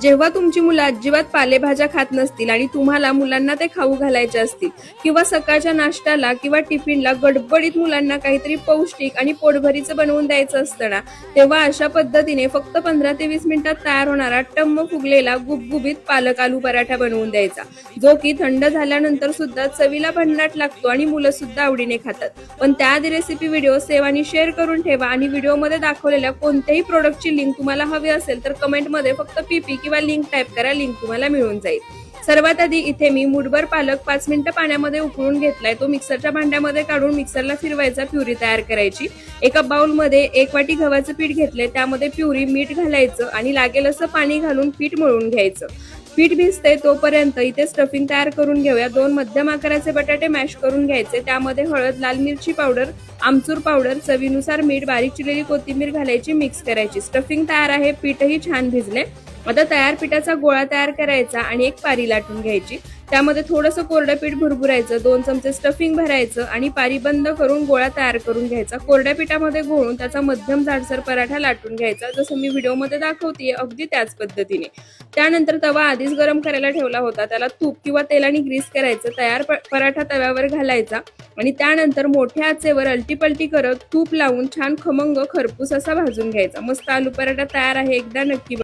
जेव्हा तुमची मुलं अजिबात पालेभाज्या खात नसतील आणि तुम्हाला मुलांना ते खाऊ घालायचे असतील किंवा सकाळच्या नाश्त्याला किंवा टिफिनला गडबडीत मुलांना काहीतरी पौष्टिक आणि पोटभरीचं बनवून द्यायचं असतं ना, तेव्हा अशा पद्धतीने फक्त 15 ते 20 मिनिटात तयार होणारा टम्म फुगलेला गुबगुबीत पालक आलू पराठा बनवून द्यायचा, जो की थंड झाल्यानंतर सुद्धा चवीला भन्नाट लागतो आणि मुलं सुद्धा आवडीने खातात. पण त्याआधी रेसिपी व्हिडिओ सेव्ह आणि शेअर करून ठेवा आणि व्हिडिओमध्ये दाखवलेल्या कोणत्याही प्रोडक्टची लिंक तुम्हाला हवी असेल तर कमेंटमध्ये फक्त पीपी किंवा लिंक टाईप करा, लिंक तुम्हाला मिळून जाईल. सर्वात आधी इथे मी मुठभर पालक 5 मिनिटं पाण्यामध्ये उकळून घेतलाय. तो मिक्सरच्या भांड्यामध्ये काढून मिक्सरला फिरवायचा, प्युरी तयार करायची. एका बाउलमध्ये 1 वाटी गव्हाचं पीठ घेतलंय, त्यामध्ये प्युरी, मीठ घालायचं आणि लागेल असं पाणी घालून पीठ मळून घ्यायचं. पीठ भिजते तोपर्यंत इथे स्टफिंग तयार करून घेऊया. 2 मध्यम आकाराचे बटाटे मॅश करून घ्यायचे, त्यामध्ये हळद, लाल मिरची पावडर, आमचूर पावडर, चवीनुसार मीठ, बारीक चिरलेली कोथिंबीर घालायची, मिक्स करायची. स्टफिंग तयार आहे, पीठही छान भिजले. आता तयार पिठाचा गोळा तयार करायचा आणि एक पारी लाटून घ्यायची. त्यामध्ये थोडंसं कोरडं पीठ भुरभुरायचं, 2 चमचे स्टफिंग भरायचं आणि पारी बंद करून गोळा तयार करून घ्यायचा. कोरड्या पिठामध्ये घोळून त्याचा मध्यम जाडसर पराठा लाटून घ्यायचा, जसं मी व्हिडिओमध्ये दाखवतेय अगदी त्याच पद्धतीने. त्यानंतर तवा आधीच गरम करायला ठेवला होता, त्याला तूप किंवा तेलाने ग्रीस करायचं. तयार पराठा तव्यावर घालायचा आणि त्यानंतर मोठ्या आचेवर अलटीपलटी करत तूप लावून छान खमंग खरपूस असा भाजून घ्यायचा. मस्त आलू पराठा तयार आहे, एकदा नक्की